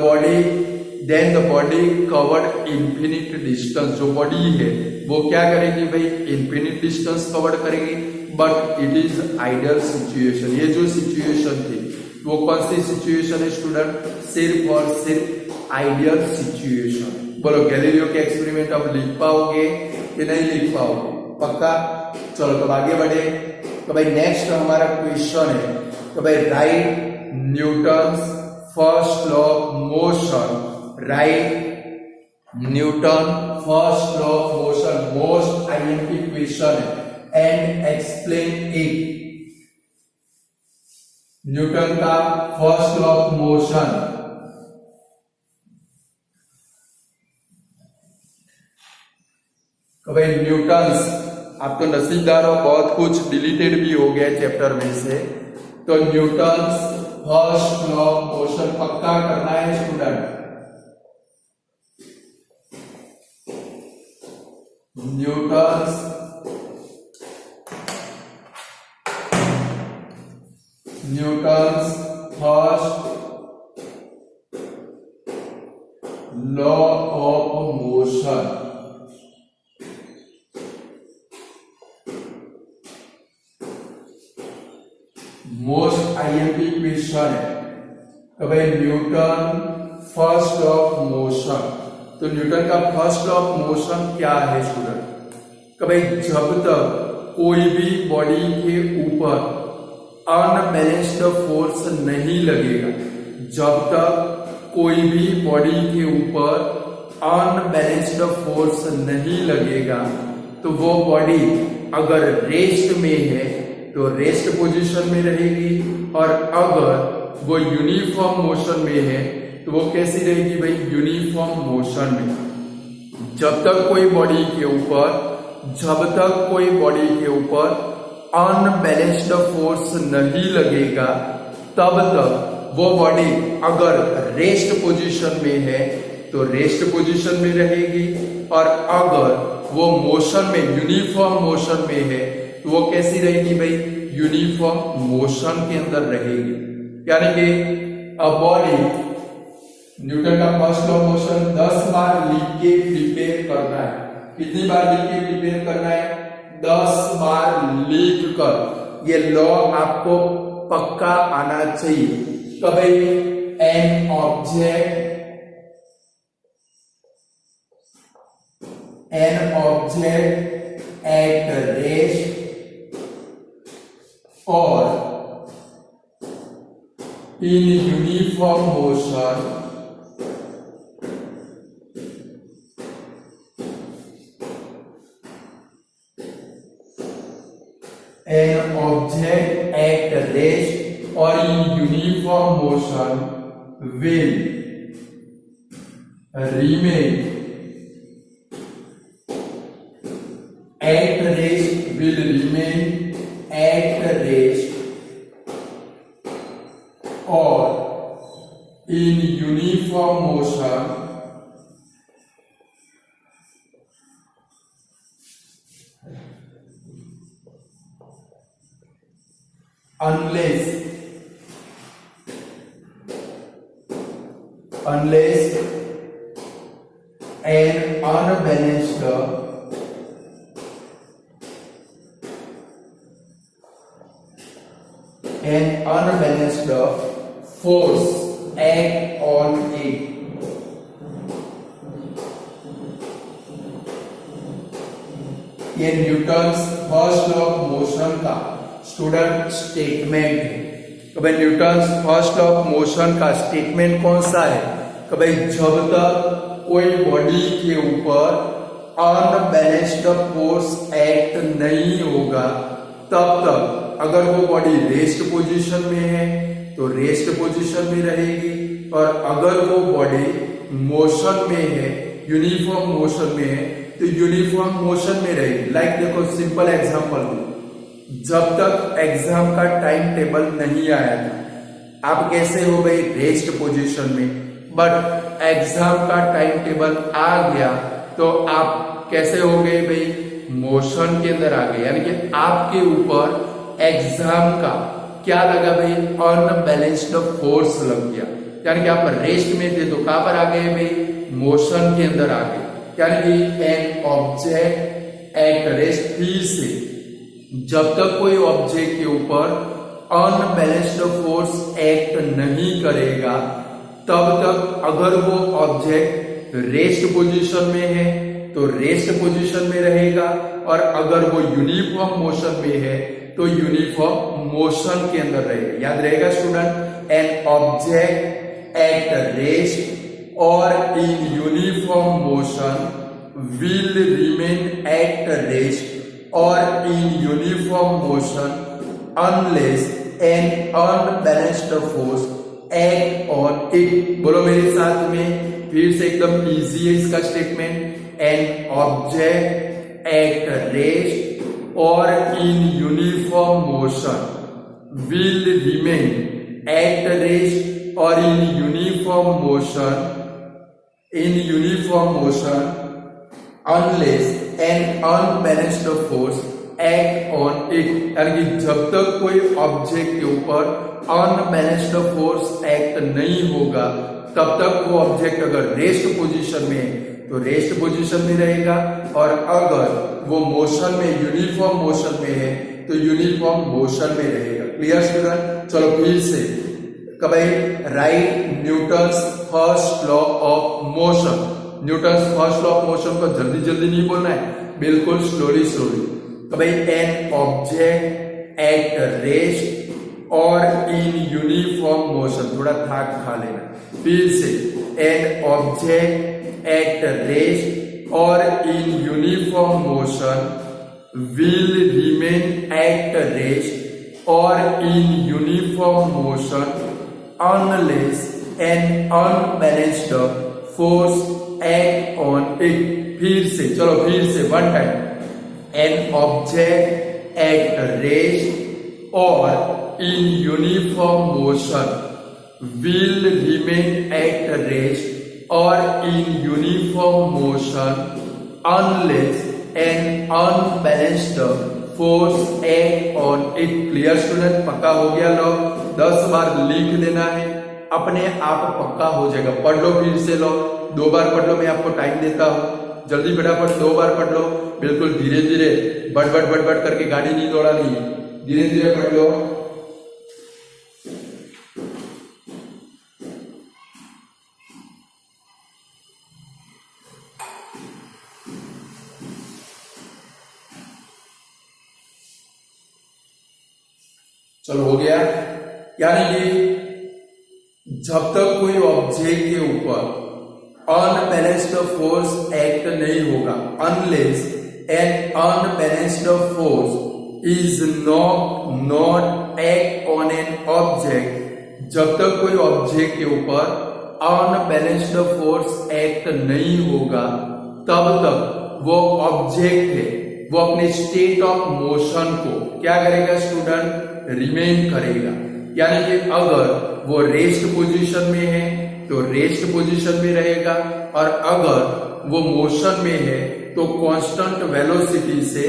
body covered infinite distance. जो body है वो क्या करेगी भाई, infinite distance cover करेगी। But it is ideal situation. ये जो situation थी वो कौन सी सिचुएशन है स्टूडेंट, सिर्फ और सिर्फ आइडियल सिचुएशन। बोलो गैलीलियो के एक्सपेरिमेंट आप लिख पाओगे कि नहीं लिख पाओगे, पक्का? चलो तो आगे बढ़े। तो भाई नेक्स्ट हमारा क्वेश्चन है, तो भाई right Newton's first law of motion, right Newton first law of motion, most IMP question है, एंड एक्सप्लेन इट। न्यूटन का फर्स्ट लॉ ऑफ मोशन, तो भाई न्यूटन्स, आप तो नसीबदार हो, बहुत कुछ डिलीटेड भी हो गया चैप्टर में से। तो Newton's first law of motion पक्का करना है student. Newton's first law of motion, most IMP question है। तो भाई Newton first law of motion, तो न्यूटन का फर्स्ट लॉ ऑफ मोशन क्या है स्टूडेंट? तो भाई जब तक कोई भी बॉडी के ऊपर अनबैलेंस्ड फोर्स नहीं लगेगा, जब तक कोई भी बॉडी के ऊपर अनबैलेंस्ड फोर्स नहीं लगेगा तो वो बॉडी अगर रेस्ट में है तो रेस्ट पोजीशन में रहेगी, और अगर वो यूनिफॉर्म मोशन में है तो वो कैसी रहेगी भाई, यूनिफॉर्म मोशन में। जब तक कोई बॉडी के ऊपर अनबैलेंस्ड फोर्स नहीं लगेगा तब तक वो बॉडी अगर रेस्ट पोजीशन में है तो रेस्ट पोजीशन में रहेगी, और अगर वो मोशन में यूनिफॉर्म मोशन में है तो वो कैसी रहेगी भाई, यूनिफॉर्म मोशन के अंदर रहेगी। यानी कि अ बॉडी, न्यूटन का फर्स्ट लॉ ऑफ मोशन 10 बार लिख के प्रिपेयर करना है। कितनी बार लिख के प्रिपेयर करना है? 10 बार लिख कर ये लॉ आपको पक्का आना चाहिए। तो भाई एन ऑब्जेक्ट एट रेस्ट और in uniform motion an object at rest or in uniform motion will remain at rest or in uniform motion unless an unbalanced force act on it. ये Newton's first law of motion का student statement है। तो भाई Newton's first law of motion का statement कौन सा है? कि भाई जब तक कोई बॉडी के ऊपर अनबैलेंस्ड फोर्स एक्ट नहीं होगा तब तक अगर वो बॉडी रेस्ट पोजीशन में है तो रेस्ट पोजीशन में रहेगी, और अगर वो बॉडी मोशन में है, यूनिफॉर्म मोशन में है, तो यूनिफॉर्म मोशन में रहेगी। लाइक देखो सिंपल एग्जांपल, जब तक एग्जाम का टाइम टेबल नहीं आया था आप कैसे हो गए? रेस्ट पोजीशन में। बट एग्जाम का टाइम टेबल आ गया तो आप कैसे हो गए भाई? मोशन के अंदर आ गए, यानी कि आपके ऊपर एग्जाम का क्या लगा भाई? अनबैलेंस्ड फोर्स लग गया, यानी कि आप रेस्ट में थे तो कहां पर आ गए भाई? मोशन के अंदर आ गए। यानी कि एन ऑब्जेक्ट एट रेस्ट, फिर से जब तक कोई ऑब्जेक्ट के ऊपर अनबैलेंस्ड फोर्स एक्ट नहीं करेगा तब तक अगर वो ऑब्जेक्ट रेस्ट पोजीशन में है तो रेस्ट पोजीशन में रहेगा, और अगर वो यूनिफॉर्म मोशन में है तो यूनिफॉर्म मोशन के अंदर रहेगा। याद रहेगा student? An object at rest और in uniform motion will remain at rest or in uniform motion unless an unbalanced force act on it। बोलो मेरे साथ में, फिर से एकदम इजी है इसका statement. An object at rest और in uniform motion will remain at rest or in uniform motion unless an unbalanced force act on it। यानी कि जब तक कोई ऑब्जेक्ट के ऊपर अनबैलेंस्ड फोर्स एक्ट नहीं होगा तब तक वो ऑब्जेक्ट अगर रेस्ट पोजीशन में है तो रेस्ट पोजीशन में रहेगा, और अगर वो मोशन में यूनिफॉर्म मोशन में है तो यूनिफॉर्म मोशन में रहेगा। Clear student? चलो फिर से कभी right Newton's first law of motion. Newton's first law of motion को जल्दी जल्दी नहीं बोलना है, बिल्कुल स्लोली स्लोली। तो भाई एन ऑब्जेक्ट एट रेस्ट और इन यूनिफॉर्म मोशन, थोड़ा थाक खा लेना। फिर से एन ऑब्जेक्ट एट रेस्ट और in uniform motion will remain at rest or in uniform motion unless an unbalanced force act on it। फिर से चलो, फिर से one time. An object at rest और in uniform motion will remain at rest or in uniform motion unless an unbalanced force act on it। Clear student? पक्का हो गया लो? 10 बार लिख देना है, अपने आप पक्का हो जाएगा। पढ़ लो फिर से लो, 2 बार पढ़ लो, मैं आपको टाइम देता हूं। जल्दी फटाफट 2 बार पढ़ लो, बिल्कुल धीरे धीरे, बट बट बट बट करके गाड़ी नहीं दौड़ानी, धीरे धीरे पढ़ लो। चलो हो गया। यानी कि जब तक कोई ऑब्जेक्ट के ऊपर अनबैलेंस्ड फोर्स एक्ट नहीं होगा, unless N unbalanced force is not act on an object, जब तक कोई ऑब्जेक्ट के ऊपर अनबैलेंस्ड फोर्स एक्ट नहीं होगा तब तक वो ऑब्जेक्ट है वो अपने स्टेट ऑफ मोशन को क्या करेगा स्टूडेंट, रिमेन करेगा। यानी कि अगर वो रेस्ट पोजीशन में है तो रेस्ट पोजीशन में रहेगा, और अगर वो मोशन में है तो कांस्टेंट वेलोसिटी से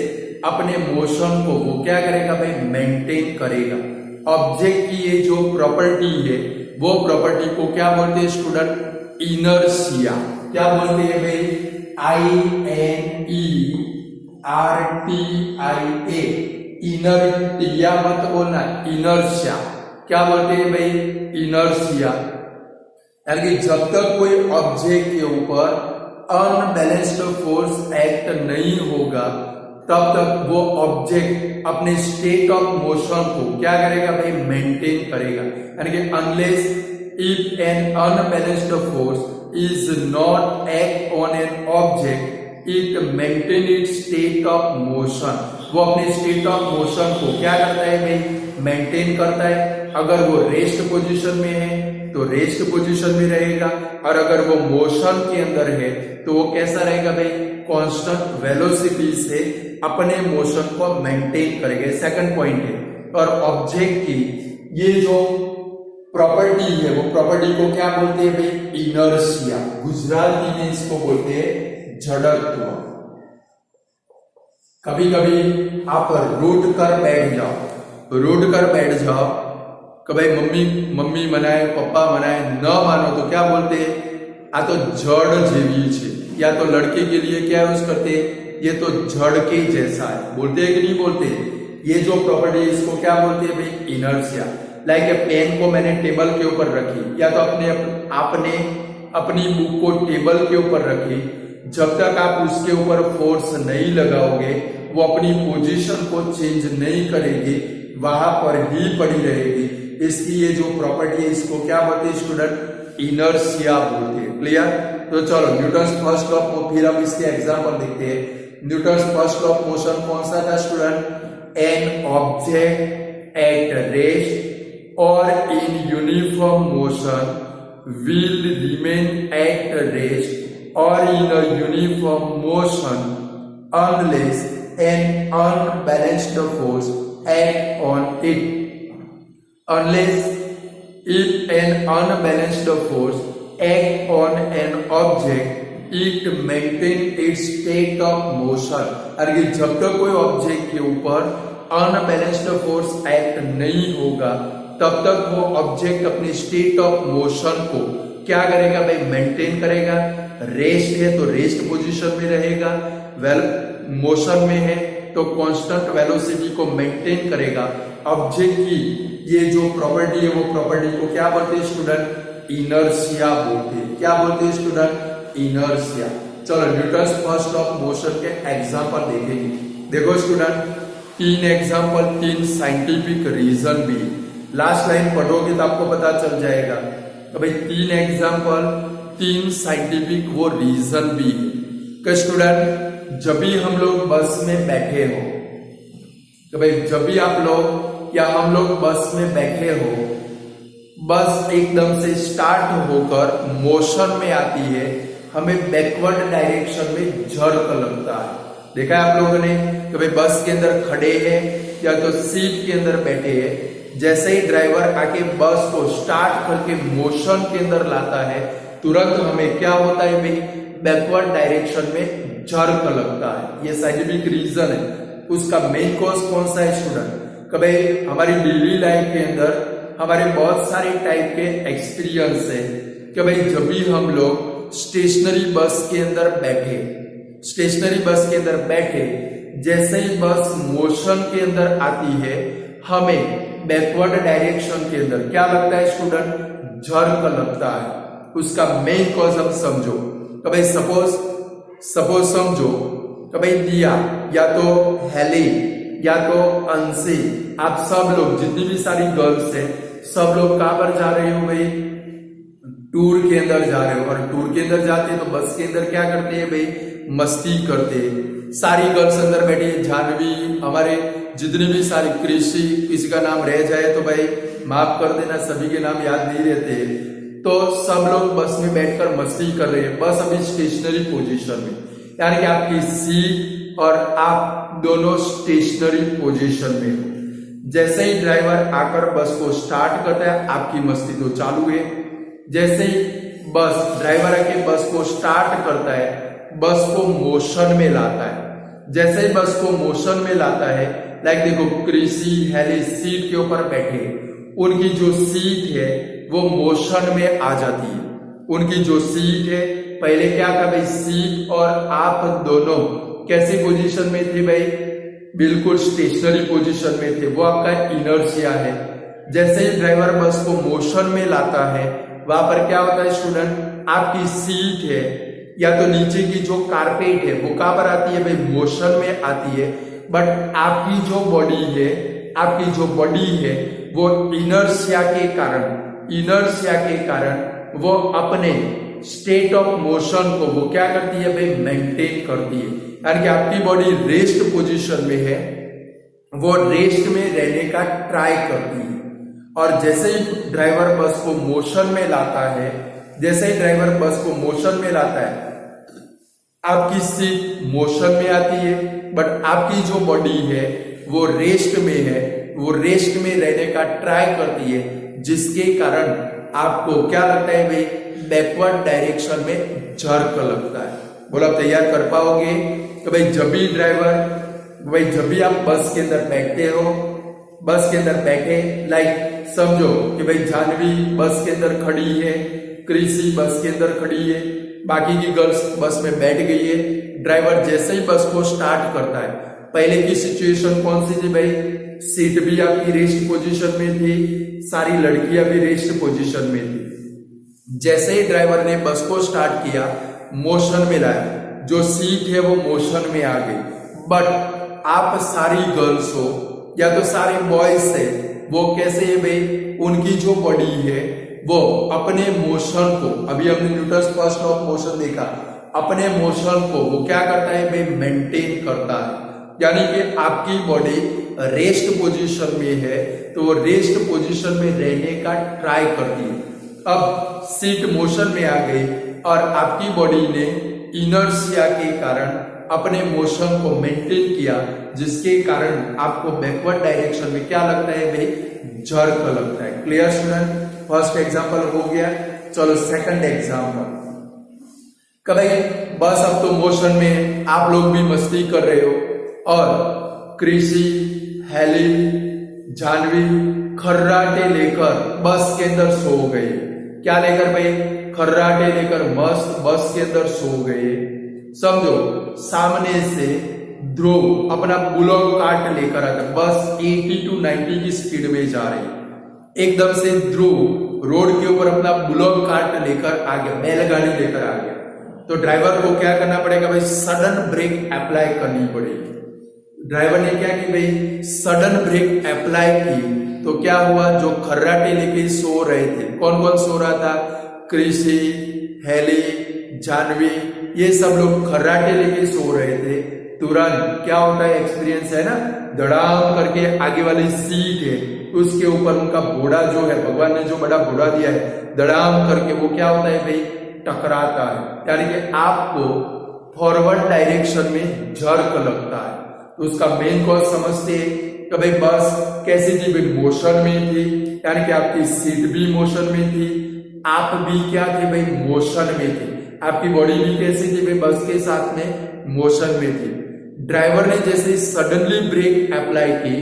अपने मोशन को वो क्या करेगा भाई, मेंटेन करेगा। ऑब्जेक्ट की ये जो प्रॉपर्टी है वो प्रॉपर्टी को क्या बोलते हैं स्टूडेंट, इनर्शिया। क्या बोलते हैं भाई, INERTIA, इनर्टिया मत बोलना, इनर्शिया। क्या बोलते हैं भाई, इनर्शिया। यानी कि जब तक कोई ऑब्जेक्ट के ऊपर अनबैलेंस्ड फोर्स एक्ट नहीं होगा तब तक वो ऑब्जेक्ट अपने स्टेट ऑफ मोशन को क्या करेगा भाई, मेंटेन करेगा। यानी कि unless if N unbalanced force is not act on an object it maintain it state of motion, वो अपने स्टेट ऑफ मोशन को क्या करता है भाई, मेंटेन करता है। अगर वो रेस्ट पोजीशन में है तो रेस्ट पोजीशन में रहेगा, और अगर वो मोशन के अंदर है तो वो कैसा रहेगा भाई, कांस्टेंट वेलोसिटी से अपने मोशन को मेंटेन करेगा। सेकंड पॉइंट है। और ऑब्जेक्ट की ये जो प्रॉपर्टी है वो प्रॉपर्टी को क्या बोलते हैं भाई, इनर्शिया। गुजराती में इसको बोलते हैं जड़त्व। कभी कभी आप रूट कर बैठ जाओ कि भाई मम्मी मनाए पप्पा मनाए, न मानो तो क्या बोलते हैं, आ तो जड़ जेवी छे, या तो लड़के के लिए क्या यूज करते हैं, ये तो जड़ के जैसा है, बोलते हैं कि नहीं बोलते। ये जो प्रॉपर्टी है इसको क्या बोलते हैं भाई, इनर्शिया। लाइक पेन को मैंने टेबल के ऊपर रखी, या तो आपने अपनी बुक को टेबल के ऊपर रखी, जब तक आप उसके ऊपर फोर्स नहीं लगाओगे वो अपनी पोजीशन को चेंज नहीं करेगी, वहां पर ही पड़ी रहेगी। इसकी ये जो प्रॉपर्टी है इसको क्या बोलते हैं स्टूडेंट, इनर्शिया बोलते हैं। क्लियर। तो चलो न्यूटन्स फर्स्ट लॉ को फिर हम इसके एग्जांपल देखते हैं। Newton's first law of motion कौन सा था student, an object at rest और in uniform motion will remain at rest or in a uniform motion unless an unbalanced force act on it. Unless if an unbalanced force act on an object it maintain its state of motion. अरे जब तक कोई object के ऊपर unbalanced force act नहीं होगा तब तक वो ऑब्जेक्ट अपने स्टेट ऑफ मोशन को क्या करेगा भाई, मेंटेन करेगा। रेस्ट है तो रेस्ट पोजीशन में रहेगा, मोशन में है तो कांस्टेंट वेलोसिटी को मेंटेन करेगा। ऑब्जेक्ट की ये जो प्रॉपर्टी है वो प्रॉपर्टी को क्या बोलते हैं स्टूडेंट, इनर्शिया बोलते हैं। क्या बोलते हैं स्टूडेंट, इनर्शिया। चलो Newton's first law of motion के एग्जांपल देखेंगे। देखो स्टूडेंट, 3 एग्जांपल 3 साइंटिफिक रीजन भी, लास्ट लाइन पढ़ोगे तो आपको पता चल जाएगा। तो भाई 3 एग्जांपल 3 साइंटिफिक वो रीजन भी है कि स्टूडेंट जब भी हम लोग बस में बैठे हो, तो भाई जब भी आप लोग या हम लोग बस में बैठे हो, बस एकदम से स्टार्ट होकर मोशन में आती है, हमें बैकवर्ड डायरेक्शन में झटका लगता है। देखा है आप लोगों ने कि भाई बस के अंदर खड़े हैं या तो सीट के अंदर बैठे हैं, जैसे ही ड्राइवर आके बस को स्टार्ट करके मोशन के अंदर लाता है तुरंत हमें क्या होता है भाई, बैकवर्ड डायरेक्शन में झटका लगता है। ये साइंटिफिक रीजन है। उसका मेन कॉज कौन सा है स्टूडेंट, कभी हमारी डेली लाइफ के अंदर हमारे बहुत सारे टाइप के एक्सपीरियंस है कि भाई जब भी हम लोग स्टेशनरी बस के अंदर बैठे स्टेशनरी बस के अंदर बैठे, जैसे ही बस मोशन के अंदर आती है हमें बैकवर्ड डायरेक्शन के अंदर क्या लगता है स्टूडेंट, जर्क लगता है। उसका मेन कॉज हम समझो। तो भाई सपोज समझो तो भाई दिया या तो हेली या तो अंशी, आप सब लोग जितनी भी सारी गर्ल्स है सब लोग कहां पर जा रहे हो भाई, टूर के अंदर जा रहे हो। और टूर के अंदर जाते हैं तो बस के अंदर क्या करते हैं भाई, मस्ती करते हैं। सारी गर्ल्स अंदर बैठी है, जानवी, हमारे जितनी भी सारी, कृषि, किसी का नाम रह जाए तो भाई माफ कर देना, सभी के नाम याद नहीं रहते। तो सब लोग बस में बैठकर मस्ती कर रहे हैं। बस अभी स्टेशनरी पोजीशन में, यानी कि आपकी सीट और आप दोनों स्टेशनरी पोजीशन में हो। जैसे ही ड्राइवर आकर बस को स्टार्ट करता है आपकी मस्ती तो चालू है। जैसे ही ड्राइवर आके बस को स्टार्ट करता है, बस को मोशन में लाता है। जैसे ही बस को मोशन में लाता है, लाइक देखो कृषि, हेली सीट के ऊपर बैठे, उनकी जो सीट है वो मोशन में आ जाती है। उनकी जो सीट है, पहले क्या था भाई, सीट और आप दोनों कैसी पोजीशन में थे भाई, बिल्कुल स्टेशनरी पोजीशन में थे। वो आपका इनर्शिया है। जैसे ही ड्राइवर बस को मोशन में लाता है, वहां पर क्या होता है स्टूडेंट, आपकी सीट है या तो नीचे की जो कारपेट है वो कहां पर आती है भाई, मोशन में आती है। बट आपकी जो बॉडी है वो इनर्शिया के कारण वो अपने स्टेट ऑफ मोशन को वो क्या करती है भाई, मेंटेन करती है। यानी कि आपकी बॉडी रेस्ट पोजीशन में है, वो रेस्ट में रहने का ट्राई करती है। और जैसे ही ड्राइवर बस को मोशन में लाता है, आपकी सीट मोशन में आती है, बट आपकी जो बॉडी है वो रेस्ट में है, वो रेस्ट में रहने का ट्राई करती है, जिसके कारण आपको क्या लगता है भाई, बैकवर्ड डायरेक्शन में जर्क लगता है। बोला आप तैयार कर पाओगे? तो भाई जब भी आप बस के अंदर बैठते हो, बस के अंदर बैठे, लाइक समझो कि भाई जानवी बस के अंदर खड़ी है, कृषि बस के अंदर खड़ी है, बाकी की गर्ल्स बस में बैठ गई है। ड्राइवर जैसे ही बस को स्टार्ट करता है, पहले की सिचुएशन कौन सी थी भाई, सीट भी आपकी रेस्ट पोजीशन में थी, सारी लड़कियां भी रेस्ट पोजीशन में थी। जैसे ही ड्राइवर ने बस को स्टार्ट किया, मोशन में लाया, जो सीट है वो मोशन में आ गई। बट आप सारी गर्ल्स हो या तो सारे बॉयज है, वो कैसे है भाई, उनकी जो बॉडी है वो अपने मोशन को, अभी हमने Newton's first law of motion देखा, अपने मोशन को वो क्या करता है भाई, मेंटेन करता है। यानी कि आपकी बॉडी रेस्ट पोजीशन में है तो वो रेस्ट पोजीशन में रहने का ट्राई करती है। अब सीट मोशन में आ गई और आपकी बॉडी ने इनर्शिया के कारण अपने मोशन को मेंटेन किया, जिसके कारण आपको बैकवर्ड डायरेक्शन में क्या लगता है भाई, जर्क लगता है। Clear student? फर्स्ट एग्जांपल हो गया। चलो सेकंड एग्जांपल। कभी बस अब तो मोशन में, आप लोग भी मस्ती कर रहे हो और कृषि, हेली, जानवी खर्राटे लेकर बस के अंदर सो गए। क्या लेकर भाई, खर्राटे लेकर मस्त बस के अंदर सो गए। समझो सामने से ध्रुव अपना बुलॉक कार्ट लेकर आता, बस 80 to 90 की स्पीड में जा रही। एकदम से ध्रुव रोड के ऊपर अपना बुलॉक कार्ट लेकर आ गया, बैलगाड़ी लेकर आ गया। तो ड्राइवर को क्या करना पड़ेगा भाई, सडन ब्रेक अप्लाई करनी पड़ेगी। ड्राइवर ने क्या की भाई, सडन ब्रेक अप्लाई की। तो क्या हुआ, जो खर्राटे लेके सो रहे थे, कौन कौन सो रहा था, कृषि, हेली, जानवी, ये सब लोग खर्राटे लेके सो रहे थे। तुरंत क्या होता है, एक्सपीरियंस है ना, धड़ाम करके आगे वाली सीट है उसके ऊपर उनका घोड़ा जो है, भगवान ने जो बड़ा घोड़ा दिया है, धड़ाम करके वो क्या होता है भाई, टकराता है। यानी कि आपको फॉरवर्ड डायरेक्शन में जर्क लगता है। तो उसका मेन कॉज समझते हैं कि भाई बस कैसी थी भाई, मोशन में थी, यानी कि आपकी सीट भी मोशन में थी, आप भी क्या थे भाई, मोशन में थे। आपकी बॉडी भी कैसी थी भाई, बस के साथ में मोशन में थी। ड्राइवर ने जैसे सडनली ब्रेक अप्लाई की,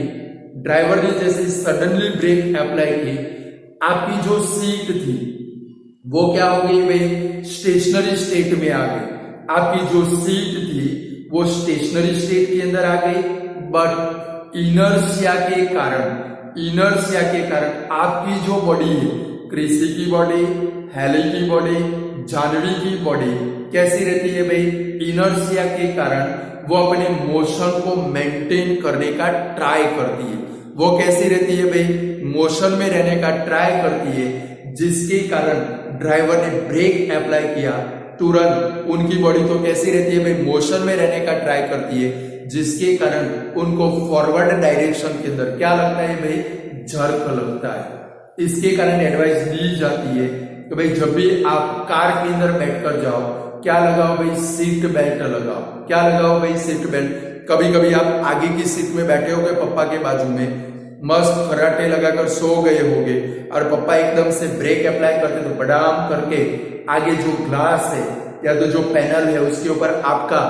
आपकी जो सीट थी वो क्या हो गई भाई, स्टेशनरी स्टेट में आ गई। आपकी जो सीट थी वो स्टेशनरी स्टेट के अंदर आ गई, बट इनर्शिया के कारण आपकी जो बॉडी है, कृषि की बॉडी, हेली की बॉडी, जानवी की बॉडी कैसी रहती है भाई? इनर्शिया के कारण वो अपने मोशन को मेंटेन करने का ट्राई करती है। वो कैसी रहती है भाई? मोशन में रहने का ट्राई करती है, जिसके कारण ड्राइवर ने ब्रेक अप्लाई किया, तुरंत उनकी बॉडी तो कैसी रहती है भाई? मोशन में रहने का ट्राई करती है, जिसके कारण उनको फॉरवर्ड डायरेक्शन के अंदर क्या लगता है भाई? झर्क लगता है। इसके कारण एडवाइस दी जाती है कि भाई जब भी आप कार के अंदर बैठकर जाओ, क्या लगाओ भाई? सीट बेल्ट लगाओ। क्या लगाओ भाई? Seat belt. कभी कभी आप आगे की सीट में बैठे होगे पप्पा के बाजू में, मस्त खराटे लगाकर सो गए होगे, और पप्पा एकदम से ब्रेक अप्लाई करते तो बडाम करके आगे जो ग्लास है या तो जो पैनल है उसके ऊपर आपका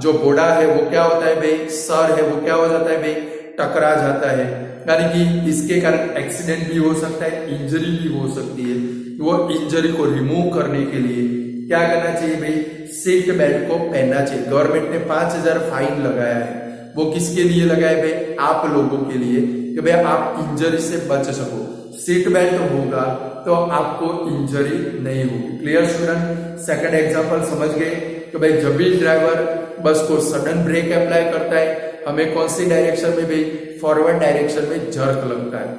जो बोडा है वो क्या होता है भाई? सर है वो क्या हो जाता है भाई? टकरा जाता है। यानी कि इसके कारण एक्सीडेंट भी हो सकता है, इंजरी भी हो सकती है। वो इंजरी को रिमूव करने के लिए क्या करना चाहिए भाई? सीट बेल्ट को पहनना चाहिए। गवर्नमेंट ने 5,000 फाइन लगाया है। वो किसके लिए लगाए भाई? आप लोगों के लिए, कि भाई आप इंजरी से बच सको। सीट बेल्ट होगा तो आपको इंजरी नहीं होगी। Clear student? सेकंड एग्जांपल समझ गए? तो भाई जब भी ड्राइवर बस को सडन ब्रेक अप्लाई करता है, हमें कौन सी डायरेक्शन में भाई? फॉरवर्ड डायरेक्शन में झर्क लगता है।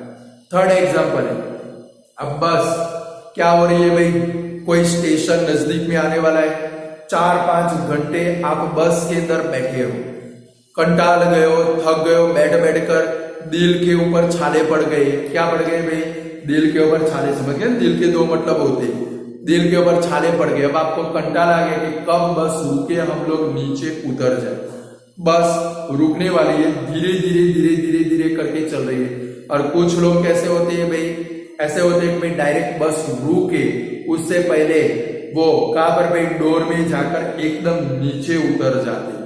थर्ड एग्जांपल है, अब बस क्या हो रही है भाई? कोई स्टेशन नजदीक में आने वाला है, 4-5 घंटे आप बस के अंदर बैठे हो, कंटाल गए हो, थक गए हो, बैठ बैठकर दिल के ऊपर छाले पड़ गए। क्या पड़ गए भाई? दिल के ऊपर छाले। समझ गए? दिल के 2 मतलब होते हैं। दिल के ऊपर छाले पड़ गए। अब आपको कंटाल आ गया कि कब बस रुके, हम लोग नीचे उतर जाए। बस रुकने वाली है, धीरे धीरे धीरे धीरे धीरे करके चल रही है। और कुछ लोग कैसे होते हैं भाई? ऐसे होते हैं कि भाई डायरेक्ट बस रुके उससे पहले वो कहां पर भाई? डोर में जाकर एकदम नीचे उतर जाते।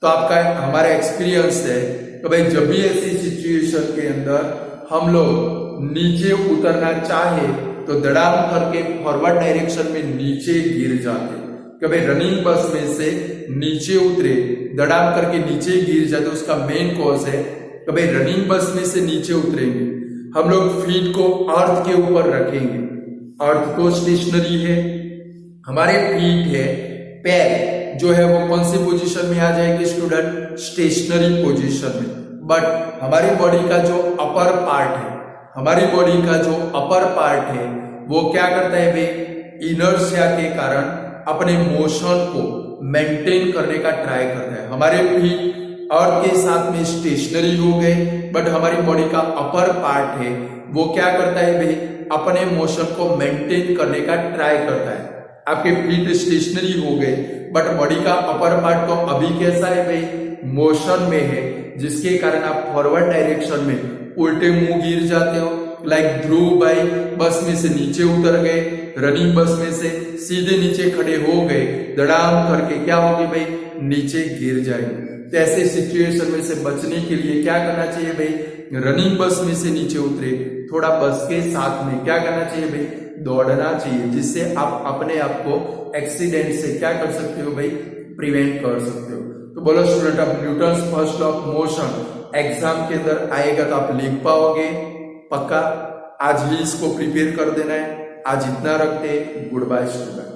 तो आपका हमारा एक्सपीरियंस है कि भाई जब भी ऐसी सिचुएशन के अंदर हम लोग नीचे उतरना चाहे तो धड़ाम करके फॉरवर्ड डायरेक्शन में नीचे गिर जाते। कभी रनिंग बस में से नीचे उतरे, धड़ाम करके नीचे गिर जाते, उसका मेन कॉज है कि भाई रनिंग बस में से नीचे उतरेंगे, हम लोग फीट को अर्थ के ऊपर रखेंगे। अर्थ तो स्टेशनरी है, हमारे फीट है, पैर जो है वो कौन सी पोजीशन में आ जाएगी स्टूडेंट? स्टेशनरी पोजीशन में। बट हमारी बॉडी का जो अपर पार्ट है, हमारी बॉडी का जो अपर पार्ट है वो क्या करता है भाई? इनर्शिया के कारण अपने मोशन को मेंटेन करने का ट्राई करता है। हमारे फीट अर्थ के साथ में स्टेशनरी हो गए, बट हमारी बॉडी का अपर पार्ट है वो क्या करता है भाई? अपने मोशन को मेंटेन करने का ट्राई करता है। आपके फीट स्टेशनरी हो गए, बट बॉडी का अपर पार्ट तो अभी कैसा है भाई? मोशन में है, जिसके कारण आप फॉरवर्ड डायरेक्शन में उल्टे मुंह गिर जाते हो। लाइक ध्रुव भाई बस में से नीचे उतर गए, रनिंग बस में से सीधे नीचे खड़े हो गए, धड़ाम करके क्या होगी भाई? नीचे गिर जाएंगे। तो ऐसे सिचुएशन में से बचने के लिए क्या करना चाहिए भाई? रनिंग बस में से नीचे उतरे, थोड़ा बस के साथ में क्या करना चाहिए भाई? दौड़ना चाहिए, जिससे आप अपने आप को एक्सीडेंट से क्या कर सकते हो भाई? प्रिवेंट कर सकते हो। तो बोलो स्टूडेंट, आप Newton's first law of motion exam के अंदर आएगा तो आप लिख पाओगे पक्का? आज ही इसको प्रिपेयर कर देना है। आज इतना रखते, गुड बाय स्टूडेंट।